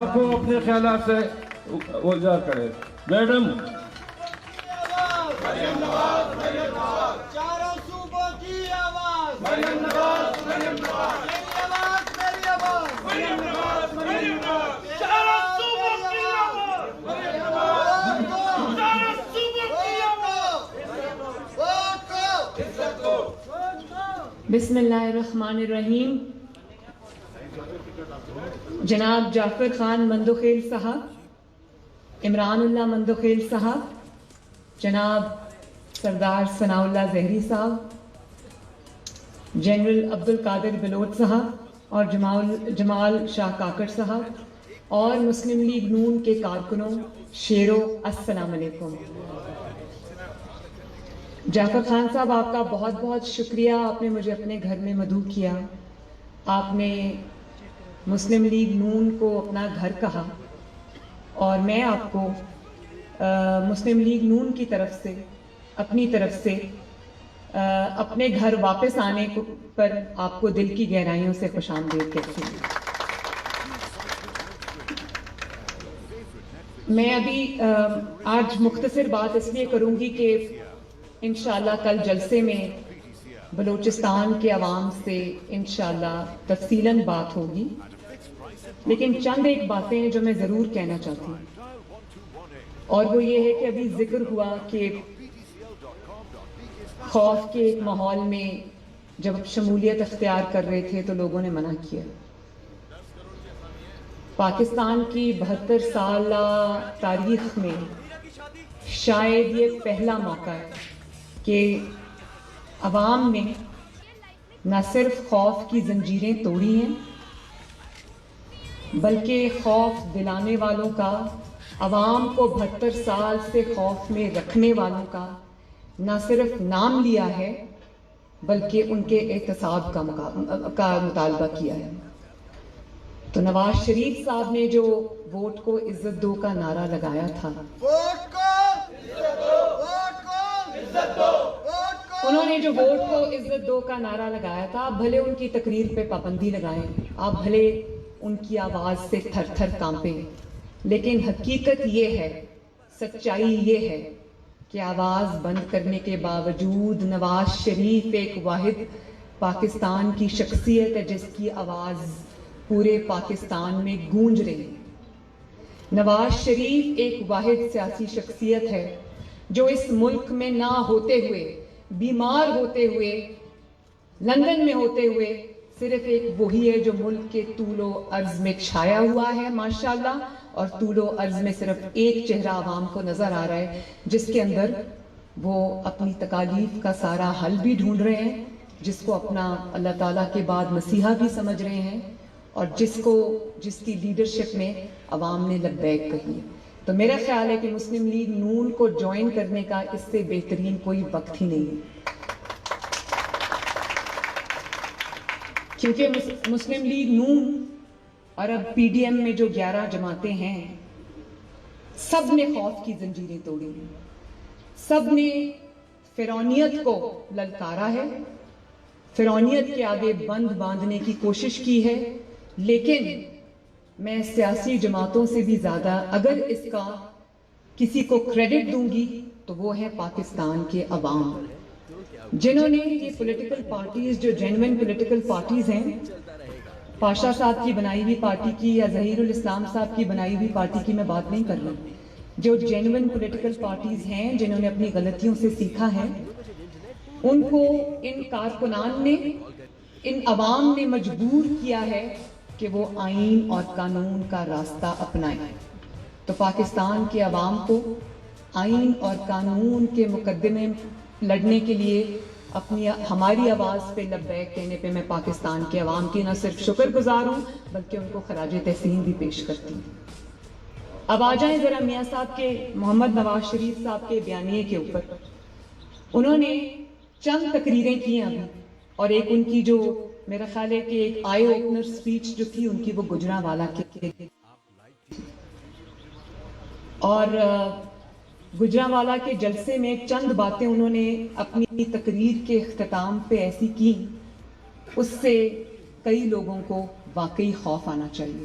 کو اپنے خیالات سے اظہار کرے. میڈم چاروں صوبوں کی آواز میری آواز میری آواز چاروں صوبوں کی آواز. بسم اللہ الرحمن الرحیم. جناب جعفر خان مندوخیل صاحب، عمران اللہ مندوخیل صاحب، جناب سردار ثناء اللہ زہری صاحب، جنرل عبد القادر بلوچ صاحب اور جمال شاہ کاکڑ صاحب اور مسلم لیگ نون کے کارکنوں، شیرو، السلام علیکم. جعفر خان صاحب، آپ کا بہت بہت شکریہ. آپ نے مجھے اپنے گھر میں مدعو کیا. آپ نے مسلم لیگ نون کو اپنا گھر کہا اور میں آپ کو مسلم لیگ نون کی طرف سے اپنی طرف سے اپنے گھر واپس آنے پر آپ کو دل کی گہرائیوں سے خوش آمدید کہتی ہوں. میں ابھی آج مختصر بات اس لیے کروں گی کہ انشاءاللہ کل جلسے میں بلوچستان کے عوام سے انشاءاللہ تفصیلاً بات ہوگی، لیکن چند ایک باتیں جو میں ضرور کہنا چاہتی ہوں، اور وہ یہ ہے کہ ابھی ذکر ہوا کہ خوف کے ایک ماحول میں جب شمولیت اختیار کر رہے تھے تو لوگوں نے منع کیا. پاکستان کی 72 سالہ تاریخ میں شاید یہ پہلا موقع ہے کہ عوام نے نہ صرف خوف کی زنجیریں توڑی ہیں بلکہ خوف دلانے والوں کا، عوام کو 72 سال سے خوف میں رکھنے والوں کا نہ صرف نام لیا ہے بلکہ ان کے احتساب کا مطالبہ کیا ہے. تو نواز شریف صاحب نے جو ووٹ کو عزت دو کا نعرہ لگایا تھا، انہوں نے جو ووٹ کو عزت دو کا نعرہ لگایا تھا، آپ بھلے ان کی تقریر پہ پابندی لگائیں، آپ بھلے ان کی آواز سے تھر تھر کانپیں، لیکن حقیقت یہ ہے، سچائی یہ ہے کہ آواز بند کرنے کے باوجود نواز شریف ایک واحد پاکستان کی شخصیت ہے جس کی آواز پورے پاکستان میں گونج رہی ہے. نواز شریف ایک واحد سیاسی شخصیت ہے جو اس ملک میں نہ ہوتے ہوئے، بیمار ہوتے ہوئے، لندن میں ہوتے ہوئے صرف ایک وہی ہے جو ملک کے طول و عرض میں چھایا ہوا ہے ماشاءاللہ، اور طول و عرض میں صرف ایک چہرہ عوام کو نظر آ رہا ہے جس کے اندر وہ اپنی تکالیف کا سارا حل بھی ڈھونڈ رہے ہیں، جس کو اپنا اللہ تعالیٰ کے بعد مسیحا بھی سمجھ رہے ہیں، اور جس کی لیڈرشپ میں عوام نے لبیک کہی ہے. تو میرا خیال ہے کہ مسلم لیگ نون کو جوائن کرنے کا اس سے بہترین کوئی وقت ہی نہیں ہے، کیونکہ مسلم لیگ نون اور اب پی ڈی ایم میں جو 11 جماعتیں ہیں، سب نے خوف کی زنجیریں توڑی ہیں، سب نے فرعونیت کو للکارا ہے، فرعونیت کے آگے بند باندھنے کی کوشش کی ہے. لیکن میں سیاسی جماعتوں سے بھی زیادہ اگر اس کا کسی کو کریڈٹ دوں گی تو وہ ہے پاکستان کے عوام، جنہوں نے یہ پولیٹیکل پارٹیز جو جینوین پولیٹیکل پارٹیز ہیں، پاشا صاحب کی بنائی ہوئی پارٹی کی یا ظہیر الاسلام صاحب کی بنائی ہوئی پارٹی کی میں بات نہیں کر رہی، جو جینوین پولیٹیکل پارٹیز ہیں جنہوں نے اپنی غلطیوں سے سیکھا ہے، ان کو ان کارکنان نے، ان عوام نے مجبور کیا ہے کہ وہ آئین اور قانون کا راستہ اپنائیں. تو پاکستان کے عوام کو آئین اور قانون کے مقدمے لڑنے کے لیے ہماری آواز پہ لبیک کہنے پہ میں پاکستان کے عوام کی نہ صرف شکر گزار ہوں بلکہ ان کو خراج تحسین بھی پیش کرتی ہوں. اب آ جائیں ذرا میاں صاحب کے، محمد نواز شریف صاحب کے بیانیے کے اوپر. انہوں نے چند تقریریں کی ہیں ابھی، اور ایک ان کی جو میرا خیال ہے کہ ایک آئی اوپنر سپیچ جو تھی ان کی وہ گجرانوالہ کے، اور گجرانوالہ کے جلسے میں چند باتیں انہوں نے اپنی تقریر کے اختتام پہ ایسی کی، اس سے کئی لوگوں کو واقعی خوف آنا چاہیے.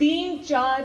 3-4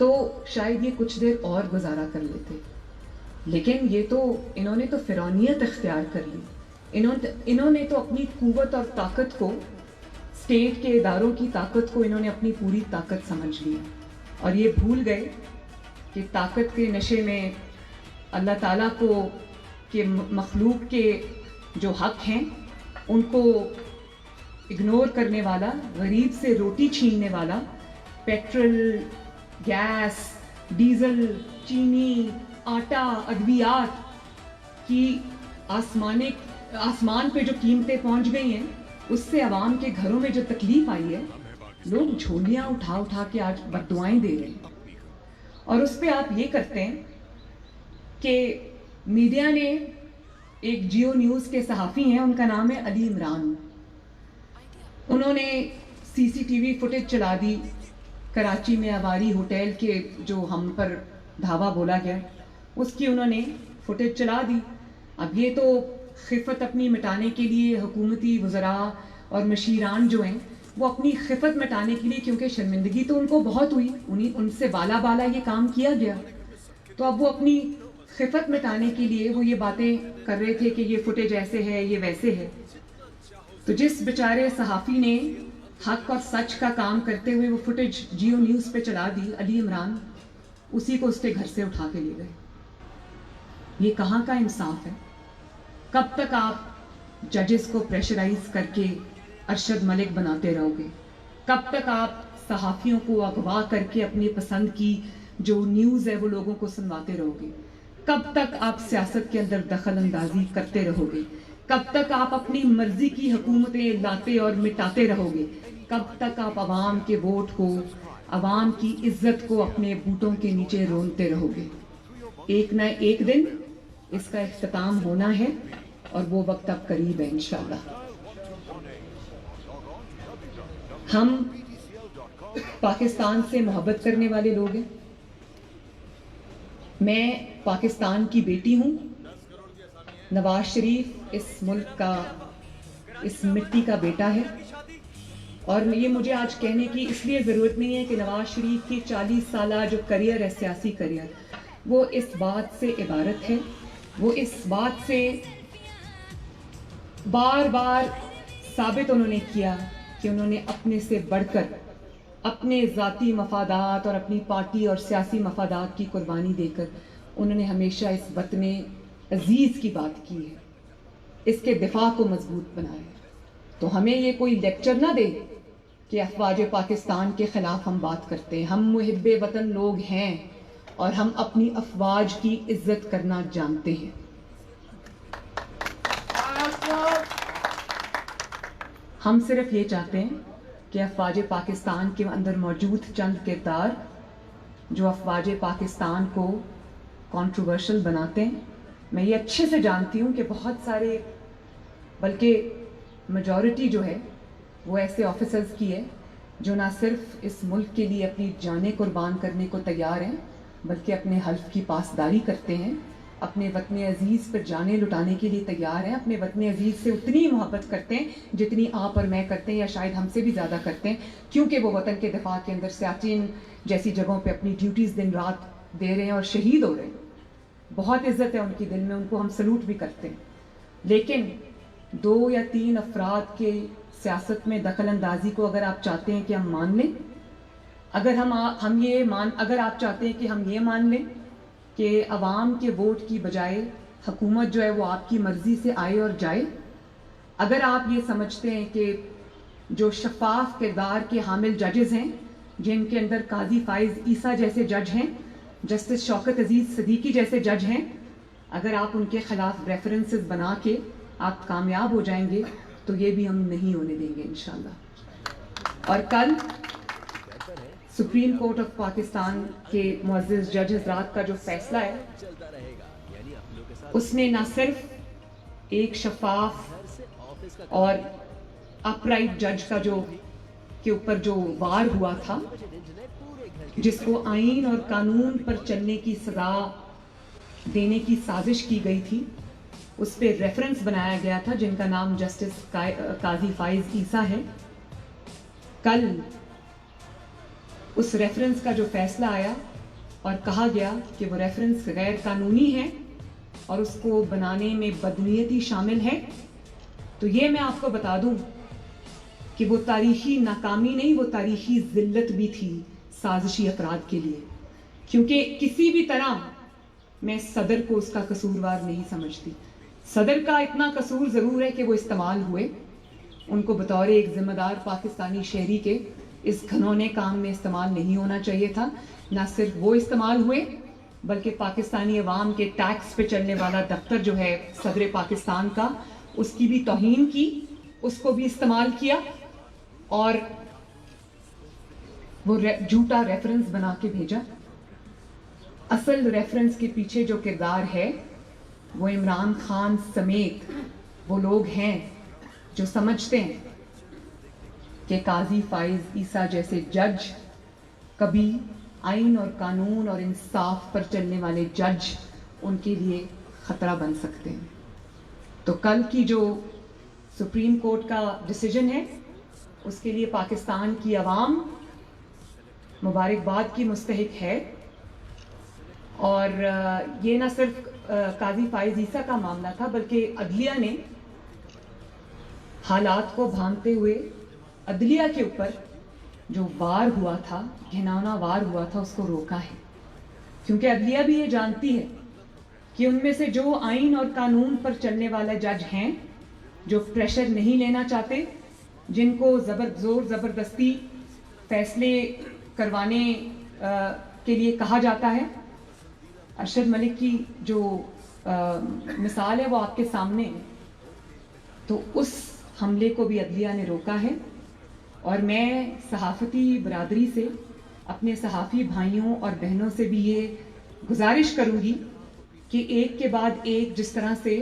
تو شاید یہ کچھ دیر اور گزارا کر لیتے، لیکن یہ تو انہوں نے تو فرعونیت اختیار کر لی. انہوں نے تو اپنی قوت اور طاقت کو، اسٹیٹ کے اداروں کی طاقت کو انہوں نے اپنی پوری طاقت سمجھ لیا، اور یہ بھول گئے کہ طاقت کے نشے میں اللہ تعالیٰ کو کہ مخلوق کے جو حق ہیں ان کو اگنور کرنے والا، غریب سے روٹی چھیننے والا، پیٹرول، گیس، ڈیزل، چینی، آٹا، ادویات کی آسمان پہ جو قیمتیں پہنچ گئی ہیں، اس سے عوام کے گھروں میں جو تکلیف آئی ہے، لوگ جھولیاں اٹھا اٹھا کے آج بددعائیں دے رہے ہیں. اور اس پہ آپ یہ کرتے ہیں کہ میڈیا نے ایک جیو نیوز کے صحافی ہیں، ان کا نام ہے علی عمران، انہوں نے سی سی ٹی وی فوٹیج چلا دی کراچی میں آواری ہوٹل کے جو ہم پر دھاوا بولا گیا، اس کی انہوں نے فوٹیج چلا دی. اب یہ تو خفت اپنی مٹانے کے لیے حکومتی وزراء اور مشیران جو ہیں وہ اپنی خفت مٹانے کے لیے، کیونکہ شرمندگی تو ان کو بہت ہوئی، ان سے بالا یہ کام کیا گیا، تو اب وہ اپنی خفت مٹانے کے لیے وہ یہ باتیں کر رہے تھے کہ یہ فوٹیج ایسے ہے، یہ ویسے ہے. تو جس بیچارے صحافی نے حق اور سچ کا کام کرتے ہوئے وہ فوٹیج جیو نیوز پہ چلا دی، علی عمران، اسی کو اس کے گھر سے اٹھا کے لے گئے. یہ کہاں کا انصاف ہے؟ کب تک آپ ججز کو پریشرائز کر کے ارشد ملک بناتے رہو گے؟ کب تک آپ صحافیوں کو اغوا کر کے اپنی پسند کی جو نیوز ہے وہ لوگوں کو سنواتے رہو گے؟ کب تک آپ سیاست کے اندر دخل اندازی کرتے رہو گے؟ کب تک آپ اپنی مرضی کی حکومتیں لاتے اور مٹاتے رہو گے؟ کب تک آپ عوام کے ووٹ کو، عوام کی عزت کو اپنے بوٹوں کے نیچے رونتے رہو گے؟ ایک نہ ایک دن اس کا اختتام ہونا ہے، اور وہ وقت اب قریب ہے انشاءاللہ. ہم پاکستان سے محبت کرنے والے لوگ ہیں. میں پاکستان کی بیٹی ہوں. نواز شریف اس ملک کا، اس مٹی کا بیٹا ہے، اور یہ مجھے آج کہنے کی اس لیے ضرورت نہیں ہے کہ نواز شریف کی 40 سالہ جو کریئر ہے، سیاسی کریئر، وہ اس بات سے عبارت ہے، وہ اس بات سے بار بار ثابت انہوں نے کیا کہ انہوں نے اپنے سے بڑھ کر اپنے ذاتی مفادات اور اپنی پارٹی اور سیاسی مفادات کی قربانی دے کر انہوں نے ہمیشہ اس وطن عزیز کی بات کی ہے، اس کے دفاع کو مضبوط بنایا ہے. تو ہمیں یہ کوئی لیکچر نہ دے کہ افواج پاکستان کے خلاف ہم بات کرتے ہیں. ہم محب وطن لوگ ہیں اور ہم اپنی افواج کی عزت کرنا جانتے ہیں. ہم صرف یہ چاہتے ہیں کہ افواج پاکستان کے اندر موجود چند کردار جو افواج پاکستان کو کنٹروورشل بناتے ہیں، میں یہ اچھے سے جانتی ہوں کہ بہت سارے، بلکہ میجورٹی جو ہے وہ ایسے آفیسرز کی ہے جو نہ صرف اس ملک کے لیے اپنی جانیں قربان کرنے کو تیار ہیں، بلکہ اپنے حلف کی پاسداری کرتے ہیں، اپنے وطن عزیز پر جانیں لٹانے کے لیے تیار ہیں، اپنے وطن عزیز سے اتنی محبت کرتے ہیں جتنی آپ اور میں کرتے ہیں، یا شاید ہم سے بھی زیادہ کرتے ہیں، کیونکہ وہ وطن کے دفاع کے اندر سیاچین جیسی جگہوں پہ اپنی ڈیوٹیز دن رات دے رہے ہیں اور شہید ہو رہے ہیں. بہت عزت ہے ان کی دل میں، ان کو ہم سلوٹ بھی کرتے ہیں. لیکن 2 یا 3 افراد کے سیاست میں دخل اندازی کو اگر آپ چاہتے ہیں کہ ہم مان لیں، اگر آپ چاہتے ہیں کہ ہم یہ مان لیں کہ عوام کے ووٹ کی بجائے حکومت جو ہے وہ آپ کی مرضی سے آئے اور جائے، اگر آپ یہ سمجھتے ہیں کہ جو شفاف کردار کے حامل ججز ہیں، جن کے اندر قاضی فائز عیسیٰ جیسے جج ہیں، جسٹس شوکت عزیز صدیقی جیسے جج ہیں، اگر آپ ان کے خلاف ریفرنسز بنا کے آپ کامیاب ہو جائیں گے تو یہ بھی ہم نہیں ہونے دیں گے انشاءاللہ. اور کل سپریم کورٹ آف پاکستان کے معزز جج حضرات کا جو فیصلہ ہے، اس نے نہ صرف ایک شفاف اور اپرائٹ جج کا جو کے اوپر جو وار ہوا تھا، جس کو آئین اور قانون پر چلنے کی سزا دینے کی سازش کی گئی تھی، اس پہ ریفرنس بنایا گیا تھا جن کا نام جسٹس قاضی فائز عیسیٰ ہے. کل اس ریفرنس کا جو فیصلہ آیا اور کہا گیا کہ وہ ریفرنس غیر قانونی ہے اور اس کو بنانے میں بدنیتی شامل ہے، تو یہ میں آپ کو بتا دوں کہ وہ تاریخی ناکامی نہیں، وہ تاریخی ذلت بھی تھی سازشی افراد کے لیے، کیونکہ کسی بھی طرح میں صدر کو اس کا قصوروار نہیں سمجھتی۔ صدر کا اتنا قصور ضرور ہے کہ وہ استعمال ہوئے، ان کو بطور ایک ذمہ دار پاکستانی شہری کے اس گھنونے کام میں استعمال نہیں ہونا چاہیے تھا۔ نہ صرف وہ استعمال ہوئے بلکہ پاکستانی عوام کے ٹیکس پہ چلنے والا دفتر جو ہے صدر پاکستان کا، اس کی بھی توہین کی، اس کو بھی استعمال کیا اور وہ جھوٹا ریفرنس بنا کے بھیجا۔ اصل ریفرنس کے پیچھے جو کردار ہے وہ عمران خان سمیت وہ لوگ ہیں جو سمجھتے ہیں کہ قاضی فائز عیسیٰ جیسے جج کبھی آئین اور قانون اور انصاف پر چلنے والے جج ان کے لیے خطرہ بن سکتے ہیں۔ تو کل کی جو سپریم کورٹ کا ڈیسیجن ہے اس کے لیے پاکستان کی عوام مبارکباد کی مستحق ہے، اور یہ نہ صرف قاضی فائز عیسیٰ کا معاملہ تھا بلکہ عدلیہ نے حالات کو بھانپتے ہوئے عدلیہ کے اوپر جو وار ہوا تھا، گھناؤنا وار ہوا تھا، اس کو روکا ہے، کیونکہ عدلیہ بھی یہ جانتی ہے کہ ان میں سے جو آئین اور قانون پر چلنے والے جج ہیں، جو پریشر نہیں لینا چاہتے، جن کو زور زبردستی فیصلے کروانے کے لیے کہا جاتا ہے۔ ارشد ملک کی جو مثال ہے وہ آپ کے سامنے ہے، تو اس حملے کو بھی عدلیہ نے روکا ہے۔ اور میں صحافتی برادری سے، اپنے صحافی بھائیوں اور بہنوں سے بھی یہ گزارش کروں گی کہ ایک کے بعد ایک جس طرح سے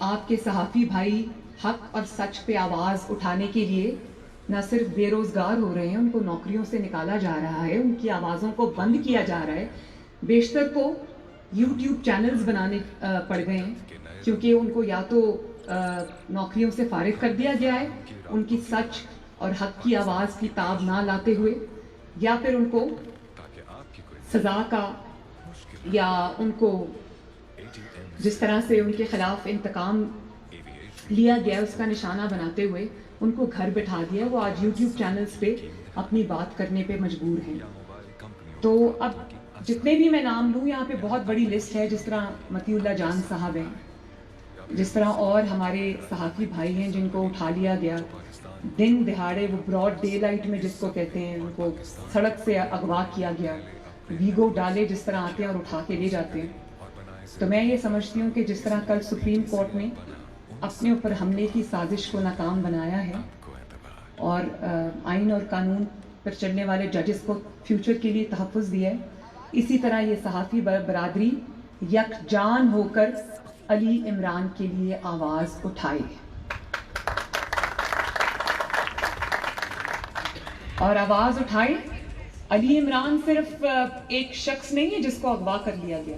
آپ کے صحافی بھائی حق اور سچ پہ آواز اٹھانے کے لیے نہ صرف بے روزگار ہو رہے ہیں، ان کو نوکریوں سے نکالا جا رہا ہے، ان کی آوازوں کو بند کیا جا رہا ہے، بیشتر کو یوٹیوب چینلز بنانے پڑ گئے ہیں، کیونکہ ان کو یا تو نوکریوں سے فارغ کر دیا گیا ہے ان کی سچ اور حق کی آواز کی تاب نہ لاتے ہوئے، یا پھر ان کو سزا کا یا ان کو جس طرح سے ان کے خلاف انتقام لیا گیا اس کا نشانہ بناتے ہوئے ان کو گھر بٹھا دیا۔ وہ آج یوٹیوب چینلز پہ اپنی بات کرنے پہ مجبور ہیں۔ تو اب جتنے بھی میں نام لوں یہاں پہ بہت بڑی لسٹ ہے، جس طرح متی اللہ جان صاحب ہیں، جس طرح اور ہمارے صحافی بھائی ہیں جن کو اٹھا لیا گیا دن دہاڑے، وہ براڈ ڈے لائٹ میں جس کو کہتے ہیں، ان کو سڑک سے اغوا کیا گیا، ویگو ڈالے جس طرح آتے ہیں اور اٹھا کے لے جاتے ہیں۔ تو میں یہ سمجھتی ہوں کہ جس طرح کل سپریم کورٹ نے اپنے اوپر حملے کی سازش کو ناکام بنایا ہے اور آئین اور قانون پر چلنے والے ججز کو فیوچر کے لیے تحفظ دیا ہے، اسی طرح یہ صحافی برادری یکجان ہو کر علی عمران کے لیے آواز اٹھائے اور آواز اٹھائے۔ علی عمران صرف ایک شخص نہیں ہے جس کو اغوا کر لیا گیا،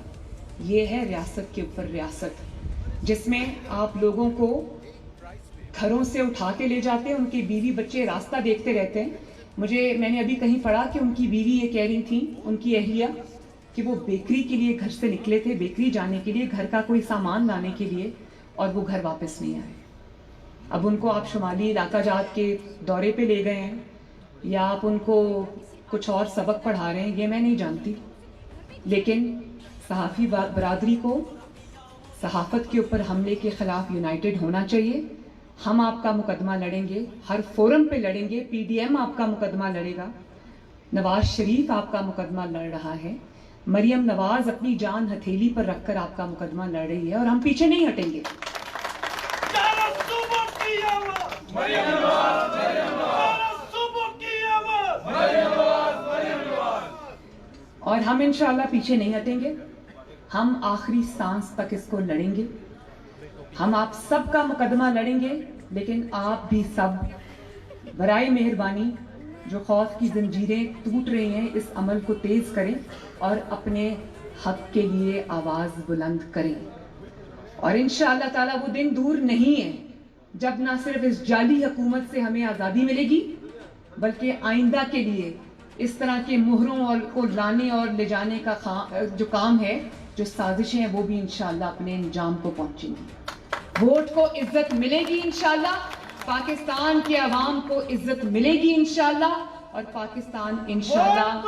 یہ ہے ریاست کے اوپر ریاست، جس میں آپ لوگوں کو گھروں سے اٹھا کے لے جاتے ہیں، ان کی بیوی بچے راستہ دیکھتے رہتے ہیں۔ میں نے ابھی کہیں پڑھا کہ ان کی بیوی یہ کہہ رہی تھی، ان کی اہلیہ، کہ وہ بیکری کے لیے گھر سے نکلے تھے، بیکری جانے کے لیے، گھر کا کوئی سامان لانے کے لیے، اور وہ گھر واپس نہیں آئے۔ اب ان کو آپ شمالی علاقہ جات کے دورے پہ لے گئے ہیں یا آپ ان کو کچھ اور سبق پڑھا رہے ہیں، یہ میں نہیں جانتی، لیکن صحافی برادری کو صحافت کے اوپر حملے کے خلاف یونائٹڈ ہونا چاہیے۔ ہم آپ کا مقدمہ لڑیں گے، ہر فورم پہ لڑیں گے، پی ڈی ایم آپ کا مقدمہ لڑے گا، نواز شریف آپ کا مقدمہ لڑ رہا ہے، مریم نواز اپنی جان ہتھیلی پر رکھ کر آپ کا مقدمہ لڑ رہی ہے، اور ہم پیچھے نہیں ہٹیں گے۔ اور ہم انشاءاللہ پیچھے نہیں ہٹیں گے، ہم آخری سانس تک اس کو لڑیں گے، ہم آپ سب کا مقدمہ لڑیں گے، لیکن آپ بھی سب برائے مہربانی جو خوف کی زنجیریں ٹوٹ رہی ہیں اس عمل کو تیز کریں اور اپنے حق کے لیے آواز بلند کریں۔ اور انشاءاللہ تعالیٰ وہ دن دور نہیں ہے جب نہ صرف اس جعلی حکومت سے ہمیں آزادی ملے گی، بلکہ آئندہ کے لیے اس طرح کے مہروں اور کو لانے اور لے جانے کا جو کام ہے، جو سازشیں ہیں، وہ بھی انشاءاللہ اپنے انجام کو پہنچیں گی۔ ووٹ کو عزت ملے گی انشاءاللہ، پاکستان کے عوام کو عزت ملے گی انشاءاللہ، اور پاکستان انشاءاللہ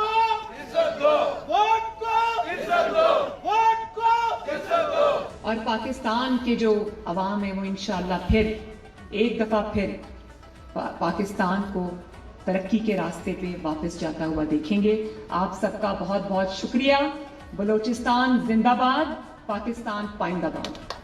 اور پاکستان کے جو عوام ہے وہ انشاءاللہ پھر ایک دفعہ پھر پاکستان کو ترقی کے راستے پہ واپس جاتا ہوا دیکھیں گے۔ آپ سب کا بہت بہت شکریہ۔ بلوچستان زندہ باد، پاکستان پائندہ باد۔